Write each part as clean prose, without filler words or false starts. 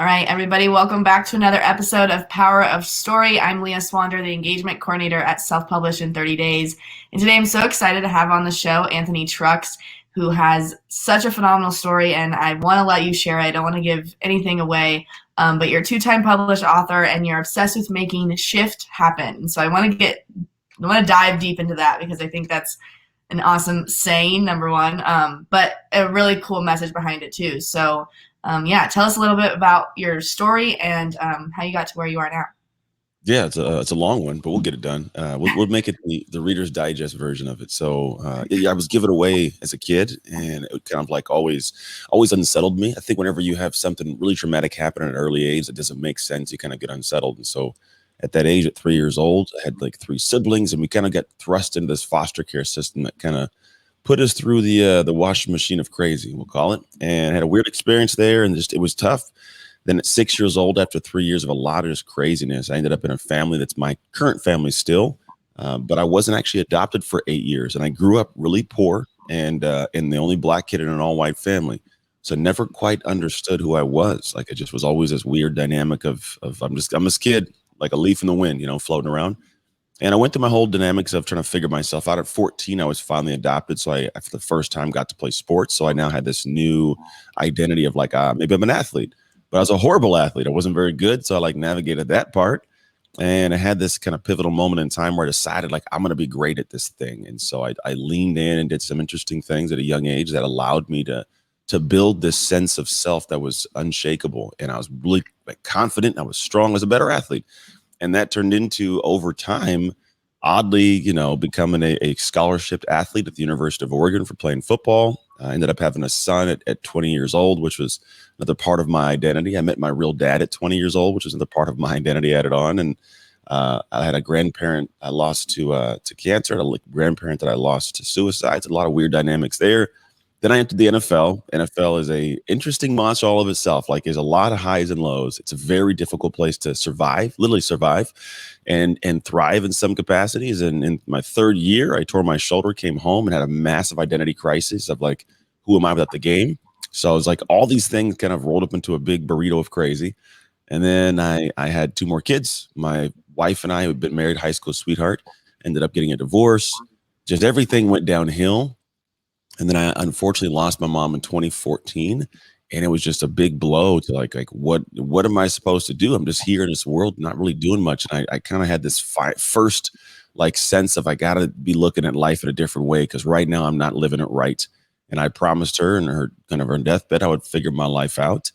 All right, everybody, welcome back to another episode of Power of Story. I'm Leah Swander, the engagement coordinator at Self-Publish in 30 Days. And today I'm so excited to have on the show Anthony Trucks, who has such a phenomenal story, and I want to let you share it. I don't want to give anything away, but you're a two-time published author, and you're obsessed with making shift happen. So I want to dive deep into that because I think that's an awesome saying, number one, but a really cool message behind it too. So tell us a little bit about your story and how you got to where you are now. Yeah, it's a long one, but we'll get it done. We'll make it the Reader's Digest version of it. So I was given away as a kid, and it kind of like always unsettled me. I think whenever you have something really traumatic happen at an early age that doesn't make sense, you kind of get unsettled. And so at that age, at 3 years old, I had like 3 siblings, and we kind of got thrust into this foster care system that kind of put us through the washing machine of crazy, we'll call it, and had a weird experience there, and it was tough. Then at 6 years old, after 3 years of a lot of just craziness, I ended up in a family that's my current family still, but I wasn't actually adopted for 8 years, and I grew up really poor and the only black kid in an all-white family, so I never quite understood who I was. Like, it just was always this weird dynamic of I'm this kid, like a leaf in the wind, floating around. And I went through my whole dynamics of trying to figure myself out. At 14, I was finally adopted. So I, for the first time, got to play sports. So I now had this new identity of like, maybe I'm an athlete, but I was a horrible athlete. I wasn't very good. So I like navigated that part. And I had this kind of pivotal moment in time where I decided like, I'm going to be great at this thing. And so I leaned in and did some interesting things at a young age that allowed me to build this sense of self that was unshakable. And I was really like confident. I was strong. I was a better athlete. And that turned into, over time, oddly, becoming a scholarship athlete at the University of Oregon for playing football. I ended up having a son at 20 years old, which was another part of my identity. I met my real dad at 20 years old, which was another part of my identity added on. And I had a grandparent I lost to cancer, a grandparent that I lost to suicide. A lot of weird dynamics there. Then I entered the NFL. NFL is a interesting monster all of itself. Like, there's a lot of highs and lows. It's a very difficult place to survive, literally survive, and thrive in some capacities. And in my 3rd year, I tore my shoulder, came home, and had a massive identity crisis of like, who am I without the game? So I was like, all these things kind of rolled up into a big burrito of crazy. And then I had 2 more kids. My wife and I had been married, high school sweetheart, ended up getting a divorce. Just everything went downhill. And then I unfortunately lost my mom in 2014, and it was just a big blow to like what am I supposed to do? I'm just here in this world, not really doing much. And I kind of had this first like sense of I got to be looking at life in a different way, because right now I'm not living it right. And I promised her in her deathbed I would figure my life out.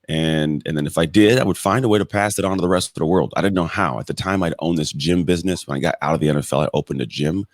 And then if I did, I would find a way to pass it on to the rest of the world. I didn't know how. At the time, I'd owned this gym business. When I got out of the NFL, I opened a gym.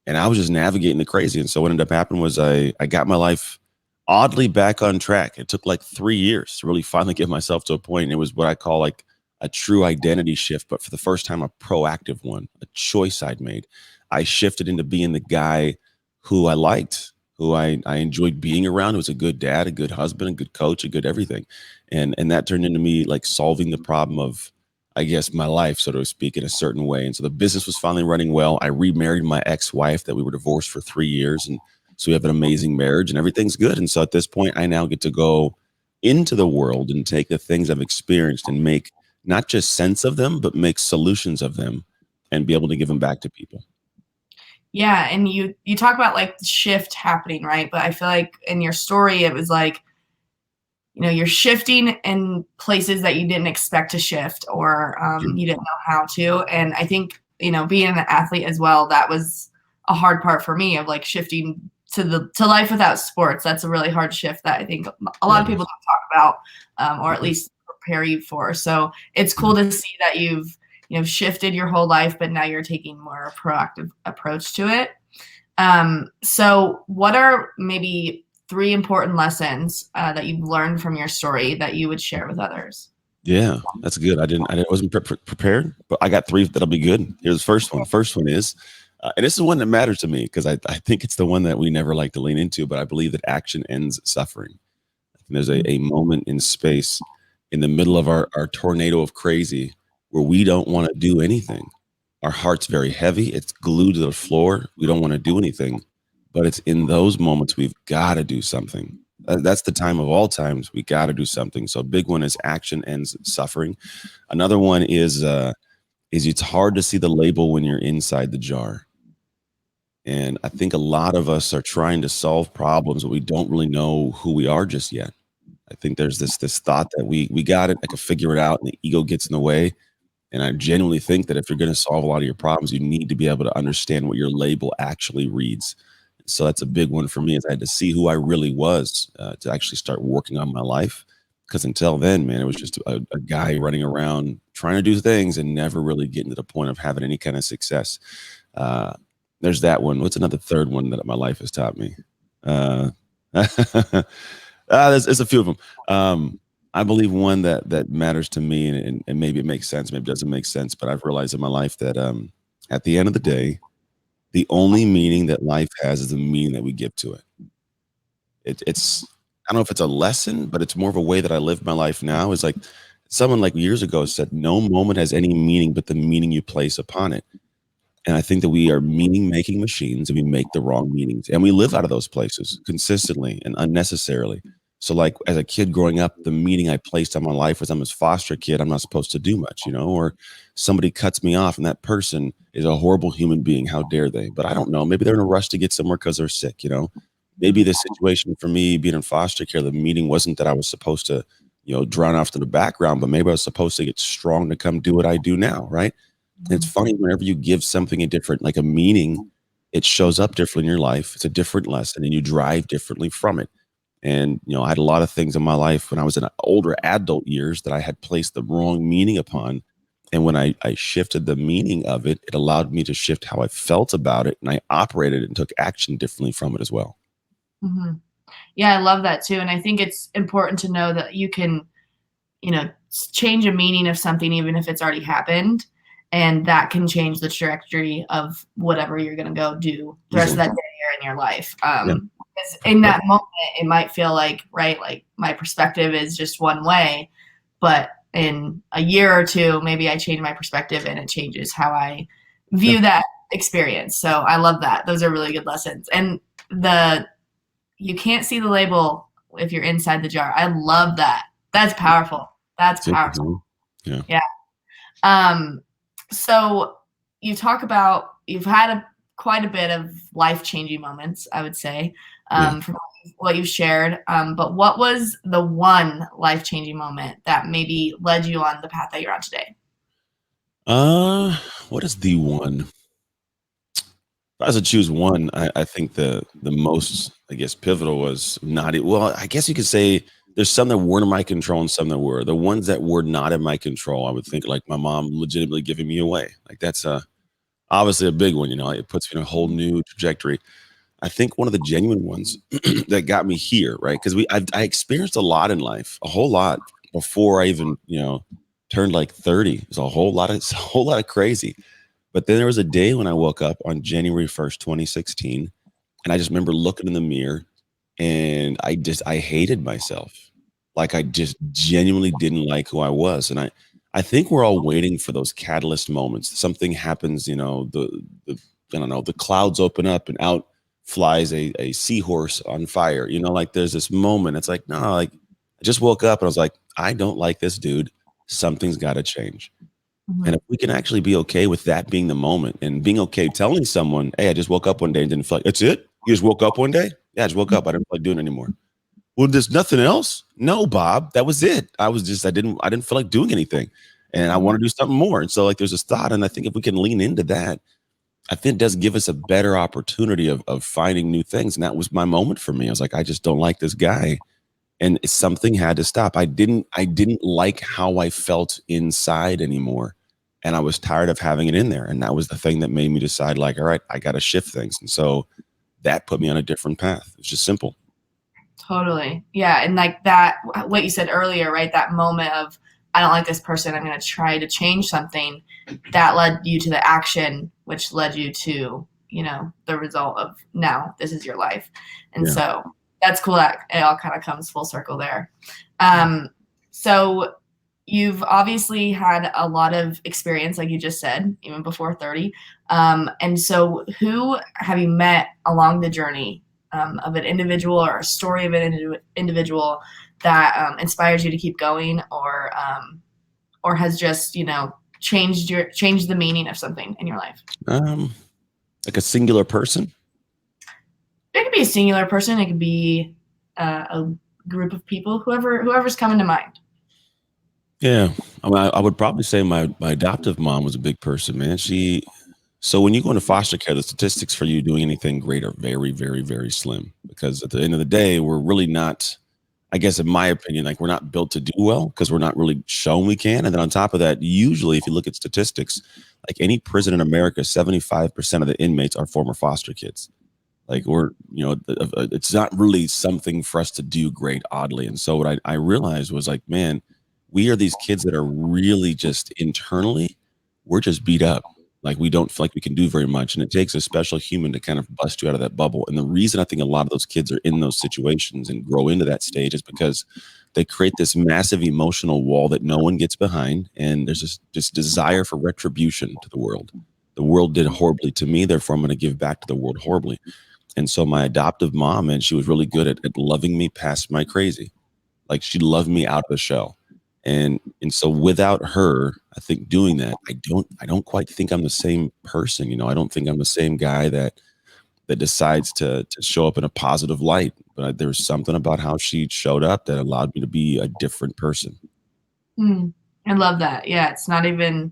And I was just navigating the crazy. And so what ended up happening was I got my life oddly back on track. It took like 3 years to really finally get myself to a point. And it was what I call like a true identity shift, but for the first time, a proactive one, a choice I'd made. I shifted into being the guy who I liked, who I enjoyed being around, who was a good dad, a good husband, a good coach, a good everything. And that turned into me like solving the problem of, I guess, my life, so to speak, in a certain way. And so the business was finally running well. I remarried my ex-wife that we were divorced for 3 years. And so we have an amazing marriage and everything's good. And so at this point, I now get to go into the world and take the things I've experienced and make not just sense of them, but make solutions of them and be able to give them back to people. Yeah, and you talk about like the shift happening, right? But I feel like in your story, it was like, you're shifting in places that you didn't expect to shift, or you didn't know how to. And I think, being an athlete as well, that was a hard part for me, of like shifting to life without sports. That's a really hard shift that I think a lot of people don't talk about, or at least prepare you for. So it's cool to see that you've, shifted your whole life, but now you're taking more proactive approach to it. So what are maybe 3 important lessons that you've learned from your story that you would share with others? Yeah, that's good. I wasn't prepared, but I got 3 that'll be good. Here's the first one. First one is, and this is one that matters to me because I think it's the one that we never like to lean into, but I believe that action ends suffering. And there's a moment in space in the middle of our tornado of crazy where we don't want to do anything. Our heart's very heavy. It's glued to the floor. We don't want to do anything. But it's in those moments we've got to do something. That's the time of all times. We got to do something. So a big one is action ends suffering. Another one is it's hard to see the label when you're inside the jar. And I think a lot of us are trying to solve problems, but we don't really know who we are just yet. I think there's this thought that we got it, I can figure it out, and the ego gets in the way. And I genuinely think that if you're going to solve a lot of your problems, you need to be able to understand what your label actually reads. So that's a big one for me, is I had to see who I really was to actually start working on my life. Because until then, man, it was just a guy running around trying to do things and never really getting to the point of having any kind of success. Uh, there's that one. What's another third one that my life has taught me? Uh, there's a few of them. I believe one that matters to me, and maybe it makes sense, maybe it doesn't make sense, but I've realized in my life that at the end of the day, the only meaning that life has is the meaning that we give to it. It's I don't know if it's a lesson, but it's more of a way that I live my life now. Is like someone like years ago said, "No moment has any meaning but the meaning you place upon it." And I think that we are meaning making machines and we make the wrong meanings. And we live out of those places consistently and unnecessarily. So, like as a kid growing up, the meaning I placed on my life was I'm a foster kid. I'm not supposed to do much, or somebody cuts me off and that person is a horrible human being. How dare they? But I don't know. Maybe they're in a rush to get somewhere because they're sick. Maybe the situation for me being in foster care, the meaning wasn't that I was supposed to, drown off to the background, but maybe I was supposed to get strong to come do what I do now. Right. And it's funny whenever you give something a different, like a meaning, it shows up differently in your life. It's a different lesson and you drive differently from it. And, I had a lot of things in my life when I was in older adult years that I had placed the wrong meaning upon. And when I shifted the meaning of it, it allowed me to shift how I felt about it. And I operated and took action differently from it as well. Mm-hmm. Yeah, I love that too. And I think it's important to know that you can, change a meaning of something even if it's already happened. And that can change the trajectory of whatever you're going to go do the rest of Easily. that day or in your life. Yeah. Because in that moment, it might feel like, right, like my perspective is just one way. But in a year or two, maybe I change my perspective and it changes how I Yeah. view that experience. So I love that. Those are really good lessons. And you can't see the label if you're inside the jar. I love that. That's powerful. That's powerful. Yeah. Yeah. Um, so you talk about you've had quite a bit of life-changing moments, I would say, Yeah. from what you've shared. But what was the one life-changing moment that maybe led you on the path that you're on today? What is the one? If I was to choose one, I think the most, I guess, pivotal was not it. Well, I guess you could say there's some that weren't in my control and some that were. The ones that were not in my control, I would think like my mom legitimately giving me away. Like that's obviously a big one. It puts me in a whole new trajectory. I think one of the genuine ones that got me here, right? Because I experienced a lot in life, a whole lot before I even turned like 30. It's it's a whole lot of crazy. But then there was a day when I woke up on January 1st, 2016, and I just remember looking in the mirror and I hated myself. Like I just genuinely didn't like who I was. And I think we're all waiting for those catalyst moments. Something happens, the I don't know, the clouds open up and out flies a seahorse on fire. Like there's this moment. It's like, no, like I just woke up and I was like, I don't like this dude. Something's got to change. And Mm-hmm. if we can actually be okay with that being the moment and being okay telling someone, hey, I just woke up one day and didn't feel like, that's it? You just woke up one day? Yeah, I just woke up. I didn't feel like doing it anymore. Well, there's nothing else? No, Bob, that was it. I didn't feel like doing anything. And I want to do something more. And so like there's this thought. And I think if we can lean into that, I think it does give us a better opportunity of finding new things. And that was my moment for me. I was like, I just don't like this guy. And something had to stop. I didn't like how I felt inside anymore. And I was tired of having it in there. And that was the thing that made me decide, like, all right, I got to shift things. And so that put me on a different path. It's just simple. Totally. Yeah. And like that, what you said earlier, right? That moment of, I don't like this person. I'm going to try to change something, that led you to the action, which led you to, the result of now this is your life. And Yeah. so that's cool that it all kind of comes full circle there. So you've obviously had a lot of experience, like you just said, even before 30. And so who have you met along the journey of an individual or a story of an individual that inspires you to keep going, or has just, changed the meaning of something in your life? Like a singular person. It could be a singular person. It could be a group of people, whoever's coming to mind. Yeah, I would probably say my adoptive mom was a big person, man. So when you go into foster care, the statistics for you doing anything great are very, very, very slim, because at the end of the day, we're really not, I guess, in my opinion, like we're not built to do well because we're not really shown we can. And then on top of that, usually if you look at statistics, like any prison in America, 75% of the inmates are former foster kids. Like it's not really something for us to do great, oddly. And so what I realized was like, man, we are these kids that are really just internally, we're just beat up. Like we don't feel like we can do very much. And it takes a special human to kind of bust you out of that bubble. And the reason I think a lot of those kids are in those situations and grow into that stage is because they create this massive emotional wall that no one gets behind. And there's this desire for retribution to the world. The world did horribly to me, therefore I'm going to give back to the world horribly. And so my adoptive mom, and she was really good at loving me past my crazy. Like she loved me out of the shell. And so without her, I think doing that, I don't quite think I'm the same person. I don't think I'm the same guy that decides to show up in a positive light. But there was something about how she showed up that allowed me to be a different person. I love that. Yeah, it's not even,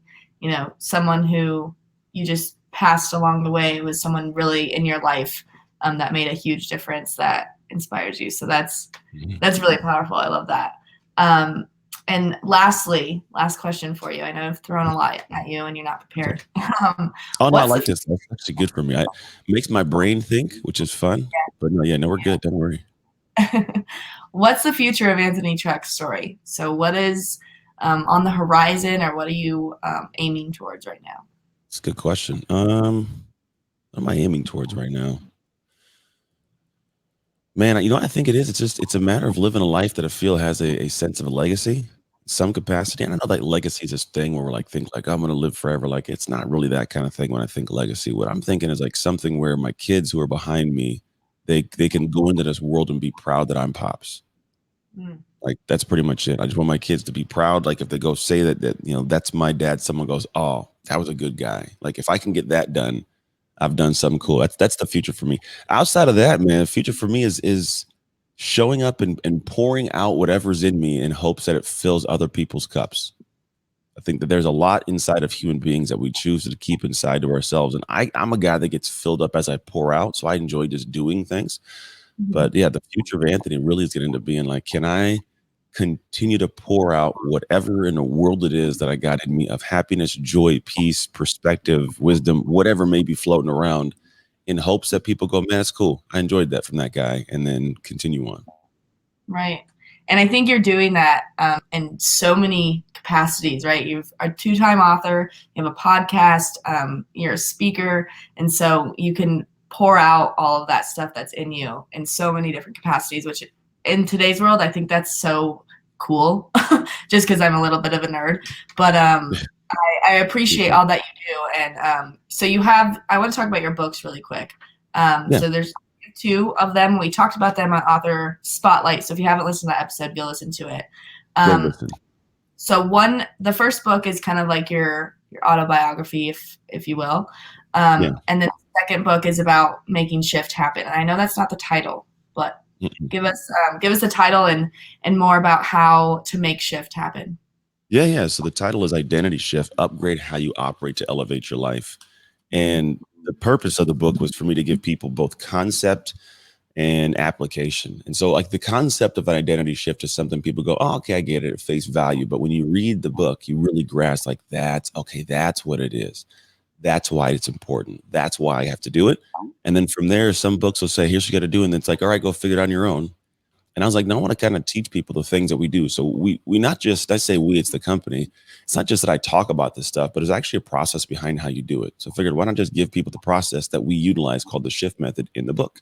someone who you just passed along the way. It was someone really in your life that made a huge difference, that inspires you. So that's really powerful. I love that. And last question for you. I know I've thrown a lot at you and you're not prepared. Oh no, I like this. That's actually good for me. It makes my brain think, which is fun. But no, we're good. Don't worry. What's the future of Anthony Truck's story? So what is on the horizon, or what are you aiming towards right now? It's a good question. What am I aiming towards right now? Man, I think it is. It's a matter of living a life that I feel has a sense of a legacy, some capacity. And I know that legacy is this thing where we're like, think like I'm going to live forever. Like it's not really that kind of thing when I think legacy. What I'm thinking is like something where my kids who are behind me, they can go into this world and be proud that I'm Pops. Like that's pretty much it. I just want my kids to be proud. Like if they go say that that's my dad, someone goes, oh, that was a good guy. Like if I can get that done, I've done something cool. That's the future for me. Outside of that, man, the future for me is showing up and pouring out whatever's in me in hopes that it fills other people's cups. I think that there's a lot inside of human beings that we choose to keep inside to ourselves. And I'm a guy that gets filled up as I pour out. So I enjoy just doing things. But yeah, the future of Anthony really is going to end up being like, can I continue to pour out whatever in the world it is that I got in me of happiness, joy, peace, perspective, wisdom, whatever may be floating around, in hopes that people go, man, it's cool. I enjoyed that from that guy, and then continue on. Right. And I think you're doing that in so many capacities, right? You're a 2-time author, you have a podcast, you're a speaker, and so you can pour out all of that stuff that's in you in so many different capacities, which in today's world, I think that's so cool, just because I'm a little bit of a nerd. But I appreciate all that you do. And so I want to talk about your books really quick. So there's 2 of them. We talked about them on Author Spotlight. So if you haven't listened to that episode, go listen to it. So the first book is kind of like your autobiography, if you will. And then the second book is about making shift happen. And I know that's not the title, but give us the title and more about how to make shift happen. Yeah. So the title is Identity Shift: Upgrade How You Operate to Elevate Your Life. And the purpose of the book was for me to give people both concept and application. And so like the concept of an identity shift is something people go, oh, okay, I get it at face value. But when you read the book, you really grasp like that's what it is. That's why it's important. That's why I have to do it. And then from there, some books will say, here's what you got to do. And then it's like, all right, go figure it out on your own. And I was like, no, I want to kind of teach people the things that we do. So we not just, I say we, it's the company. It's not just that I talk about this stuff, but it's actually a process behind how you do it. So I figured, why not just give people the process that we utilize called the shift method in the book?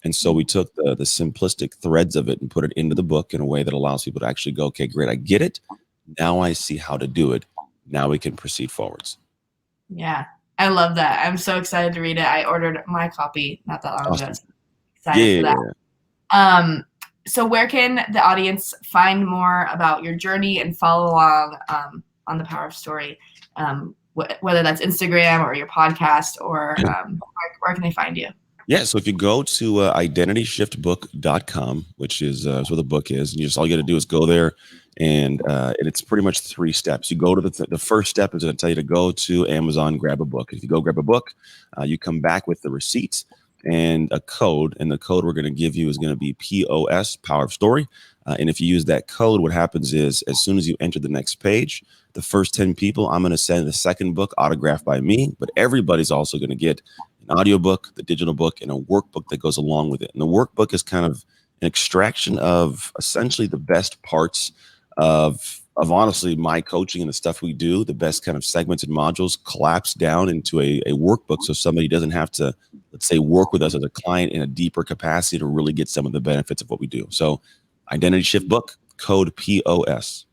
And so we took the simplistic threads of it and put it into the book in a way that allows people to actually go, okay, great, I get it. Now I see how to do it. Now we can proceed forwards. Yeah, I love that. I'm so excited to read it. I ordered my copy not that long ago. excited for that. Yeah. So where can the audience find more about your journey and follow along on the Power of Story? Whether that's Instagram or your podcast, or where can they find you? Yeah, so if you go to identityshiftbook.com, which is where the book is, and all you got to do is go there, and it's pretty much 3 steps. You go to the first step is going to tell you to go to Amazon, grab a book. If you go grab a book, you come back with the receipt and a code, and the code we're going to give you is going to be POS, Power of Story. And if you use that code, what happens is as soon as you enter the next page, the first 10 people, I'm going to send the second book autographed by me, but everybody's also going to get an audiobook, the digital book, and a workbook that goes along with it. And the workbook is kind of an extraction of essentially the best parts of honestly my coaching and the stuff we do, the best kind of segments and modules collapsed down into a workbook, so somebody doesn't have to, let's say, work with us as a client in a deeper capacity to really get some of the benefits of what we do. So Identity Shift Book, code POS.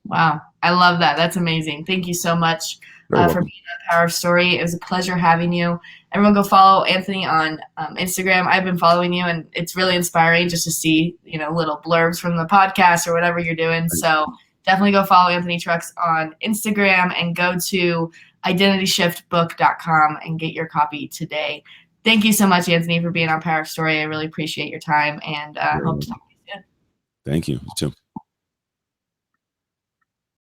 Wow, I love that. That's amazing. Thank you so much for being on Power of Story. It was a pleasure having you. Everyone go follow Anthony on Instagram. I've been following you, and it's really inspiring just to see, little blurbs from the podcast or whatever you're doing. So definitely go follow Anthony Trucks on Instagram and go to identityshiftbook.com and get your copy today. Thank you so much, Anthony, for being on Power of Story. I really appreciate your time, and hope to talk to you soon. Thank you. You too.